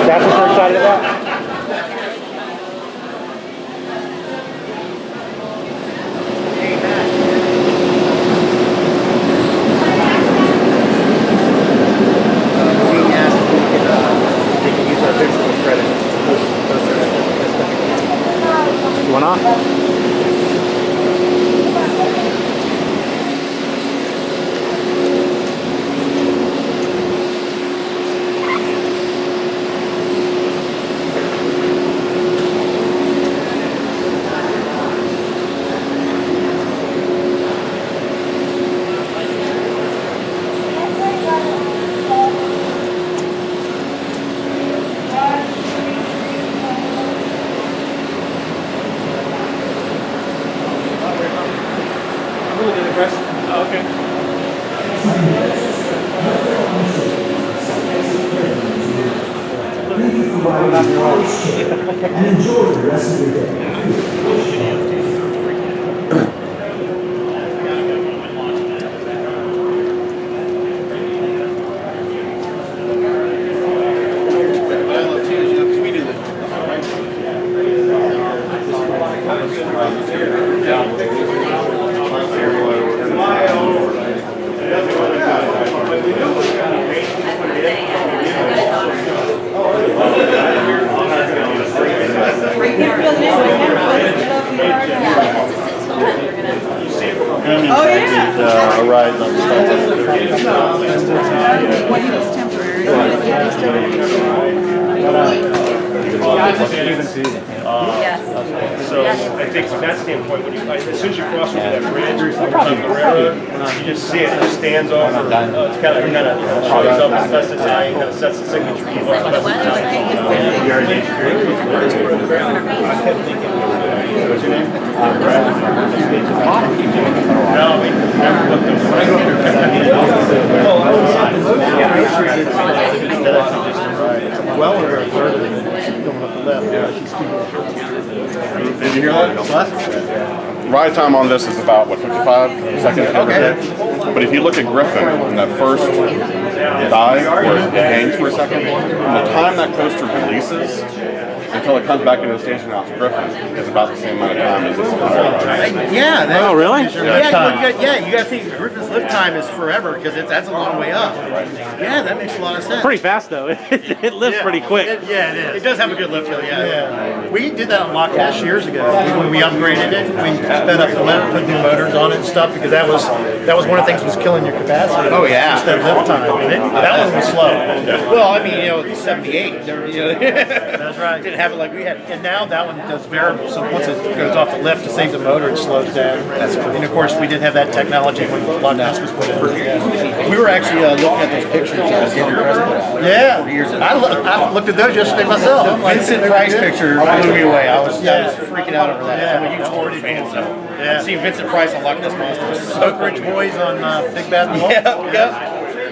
That's what you're excited about? And enjoy the rest of your day. A ride on the When he was temporary. So I think from that standpoint, when you, as soon as you cross over that bridge, you just see it. It just stands over. It's kind of shows up as best Italian, kind of sets the signature. What's your name? No, we never looked at well over a third of it going up the left. Did you hear that? Ride time on this is about, what, 55 seconds? Okay. But if you look at Griffin in that first dive where it hangs for a second, from the time that coaster releases until it comes back into the station house, Griffin is about the same amount of time as this entire ride. Yeah. Oh, really? Yeah, you got to think Griffin's lift time is forever because that's a long way up. Yeah, that makes a lot of sense. Pretty fast though. It lifts pretty quick. It is. It does have a good lift hill, yeah. We did that on Loch Ness years ago. When we upgraded it, we sped up the lift, put new motors on it and stuff because that was one of the things was killing your capacity. Oh, yeah. Instead of lift time. And that one was slow. Well, I mean, 78. That's right. Didn't have it like we had. And now that one does variable. So once it goes off the lift to save the motor, it slows down. That's cool. And of course, we didn't have that technology when Loch Ness was put in. We were actually looking at those pictures. Yeah. I looked at those yesterday myself. Vincent Price picture blew me away. I was freaking out over that. Yeah. I'm a huge Ford fan, so I've seen Vincent Price on Loch Ness Monster. Oak Ridge Boys on Big Bad Wolf. Yep.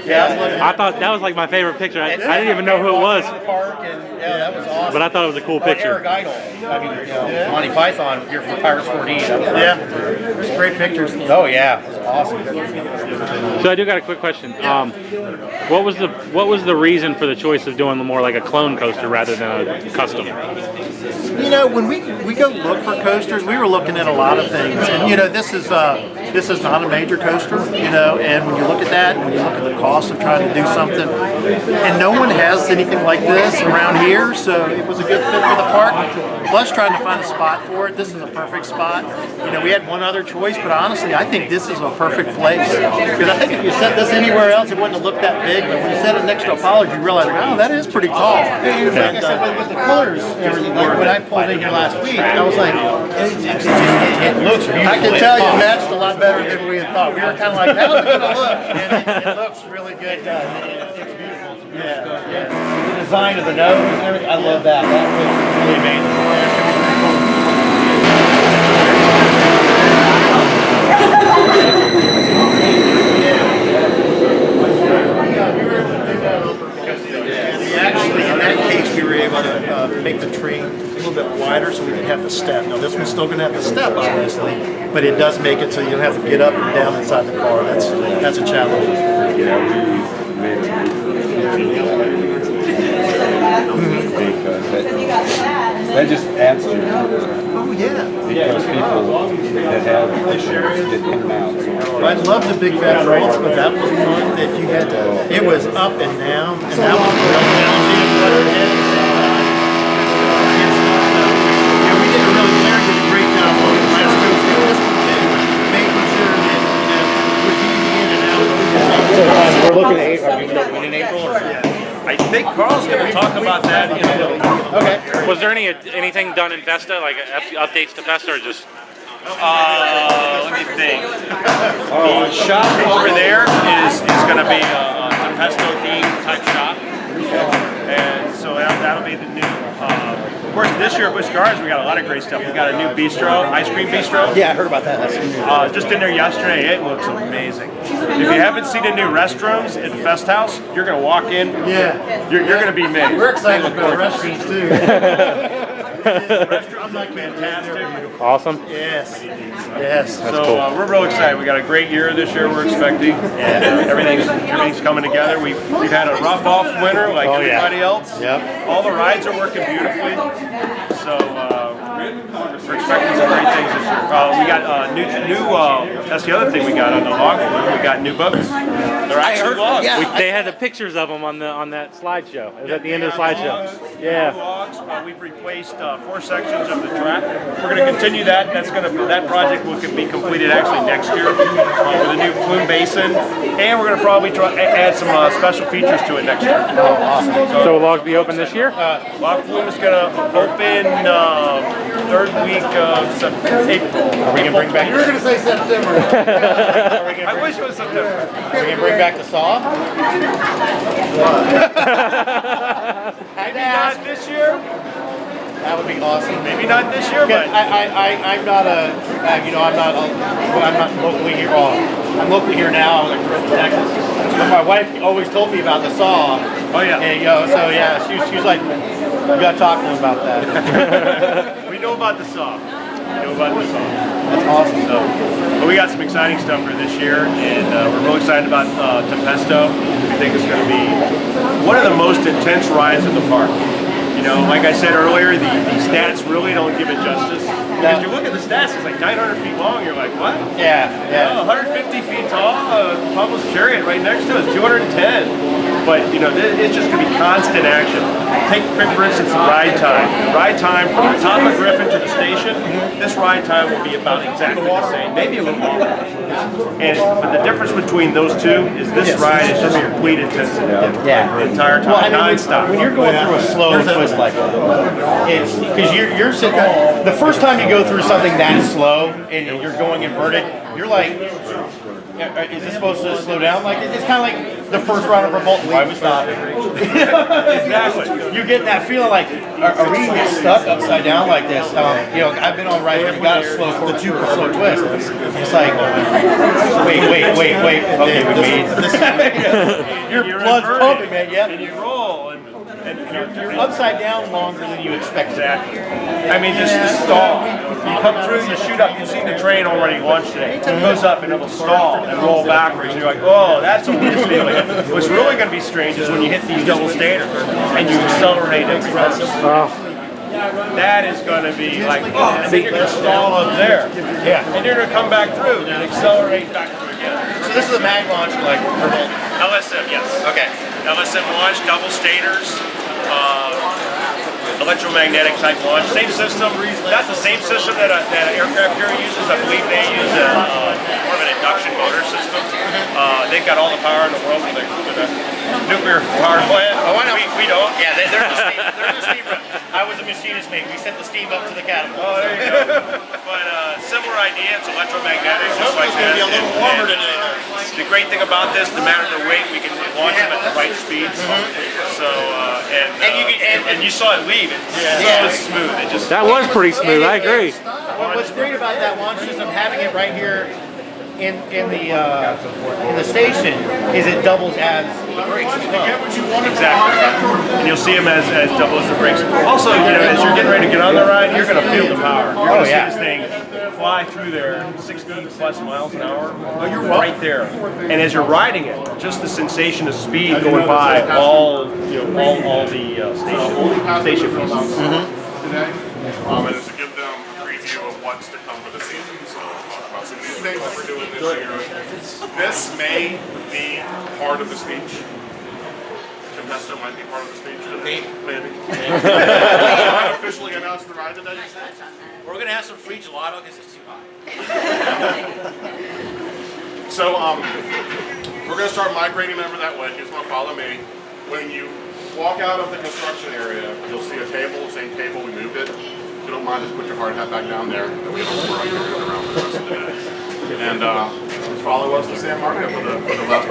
Yeah, I thought that was like my favorite picture. I didn't even know who it was, Park and yeah, that was awesome. but I thought it was a cool Eric picture. Idle. I mean, Monty Python here for Pirates 4D. There's great pictures. Oh yeah, it was awesome. So I do got a quick question. What was the reason for the choice of doing more like a clone coaster rather than a custom? You know, when we go look for coasters, we were looking at a lot of things, and you know, this is not a major coaster, you know, and when you look at that, when you look at the cost of trying to do something, and no one has anything like this around here, so it was a good fit for the park. Plus, trying to find a spot for it, this is a perfect spot. You know, we had one other choice, but honestly, I think this is a perfect place, because I think if you set this anywhere else, it wouldn't have looked that big, but when you set it next to Apollo, you realize, oh, that is pretty tall. And like I said, with the colors, everything, like when I pulled in here last week, I was like, it looks beautiful. I can tell you it matched a lot better than we had thought. We were kind of like, how's it going to look? And it looks really good. It's beautiful. Yeah. The design of the nose and everything, I love that. That was really amazing. Actually, in that case, we were able to make the train a little bit wider so we could have the step. Now, this one's still going to have the step, obviously, but it does make it so you don't have to get up and down inside the car. That's a challenge. That just adds to it. Oh, yeah. Because people that have issues get in and out. I love the big bad rolls, but that was one that you had to, it was up and down, and that was real challenging. Yeah, we did a really did a great job on the last coast and this one too, making sure that, you know, we're easy in and out. We're looking at April. Are we looking in April? Or? I think Carl's going to talk about that in a little bit. Okay. Was there anything done in Festa, like updates to Festa, or just? Let me think. The shop over there is going to be a Tempesto themed type shop, and so that'll be the new. Of course, this year at Busch Gardens we got a lot of great stuff. We got a new bistro, ice cream bistro. Yeah, I heard about that. Just in there yesterday, it looks amazing. If you haven't seen the new restrooms at the Fest House, you're going to walk in. Yeah. You're going to be amazed. We're excited about the restrooms too. Restaurants look fantastic. Awesome. Yes. So we're real excited. We got a great year this year. We're expecting. Everything's coming together. We've had a rough off winter like everybody else. Yep. All the rides are working beautifully. So we're expecting some great things this year. We got new. That's the other thing we got on the log flume. We got new boats. They're actually logs. They had the pictures of them on that slideshow. It was at the end of the slideshow. Yeah. Logs. We've replaced 4 sections of the track. We're going to continue that. That project will be completed actually next year with a new flume basin, and we're going to probably add some special features to it next year. Oh, awesome. So will logs be open this year? Log Flume is going to open 3rd week of April. Are we going to bring back? You were going to say September. I wish it was September. Are we going to bring back the saw? Maybe not this year. That would be awesome. Maybe not this year, but I'm not locally here. I'm locally here now. I'm in Texas. But my wife always told me about the saw. Oh yeah. And so yeah, she's like, you gotta talk to him about that. we know about the saw. That's awesome. So, but we got some exciting stuff for this year, and we're real excited about Tempesto. We think it's going to be one of the most intense rides in the park. You know, like I said earlier, the stats really don't give it justice. Because you look at the stats, it's like 900 feet long, you're like, what? Yeah. 150 feet tall, Pablo's Chariot right next to us, 210. But, you know, it's just going to be constant action. Take, for instance, the ride time. The ride time from the top of Griffin to the station, this ride time will be about exactly the same, maybe a little more. But the difference between those two is this ride is just complete intensity. The entire time, non-stop. When you're going through a slow twist like that, it's because you're sitting. The first time you go through something that slow and you're going inverted, you're like, is this supposed to slow down? Like it's kind of like the first round of Revolt. Why we stopping? Exactly. You get that feeling like, are we gonna get stuck upside down like this? You know, I've been on rides where you got a slow twist. It's like, wait. Wait. Okay, we made. Your blood's inverted, pumping, man. Yep. And you roll, and You're upside down longer than you expected. exactly. I mean, just the stall. You come through, you shoot up. You've seen the train already launched today. It goes up and it'll stall and roll backwards. And you're like, oh, that's a weird feeling. What's really going to be strange is when you hit these double stators and you accelerate in front. That is going to be like, oh, and then you're going to stall up there. Yeah. And you're going to come back through and accelerate back through again. So this is a mag launch, like. LSM, yes. Okay. LSM launch, double stators, electromagnetic type launch. Same system, not the same system that an aircraft carrier uses. I believe they use more of an induction motor system. They've got all the power in the world with a nuclear power plant. Oh, I know. We don't. Yeah, they're the steam. I was a machinist, mate. We sent the steam up to the catapult. Oh, there you go. But similar idea, it's electromagnetic, just like that. It's going to be a little warmer today. The great thing about this, no matter the weight, we can launch them at the right speeds. So, and you saw it leave. It was smooth. It just That was pretty smooth. I agree. What's great about that launch system, having it right here in the station, is it doubles as the brakes as well. exactly. And you'll see them as double as the brakes. Also, as you're getting ready to get on the ride, you're going to feel the power. You're going to see this thing fly through there 60 plus miles an hour. Oh, you're right there. And as you're riding it, just the sensation of speed going by all the station pieces. And to give them a preview of what's to come for the season. So talk about some new things that we're doing this year. This may be part of the speech. Tempesto might be part of the speech today. Maybe. Not officially announced the ride today. We're going to have some free gelato because it's too hot. So we're going to start migrating over that way. You just want to follow me. When you walk out of the construction area, you'll see a table, same table, we moved it. If you don't mind, just put your hard hat back down there. And we don't work around for the rest of the day. And follow us to San Marco for the last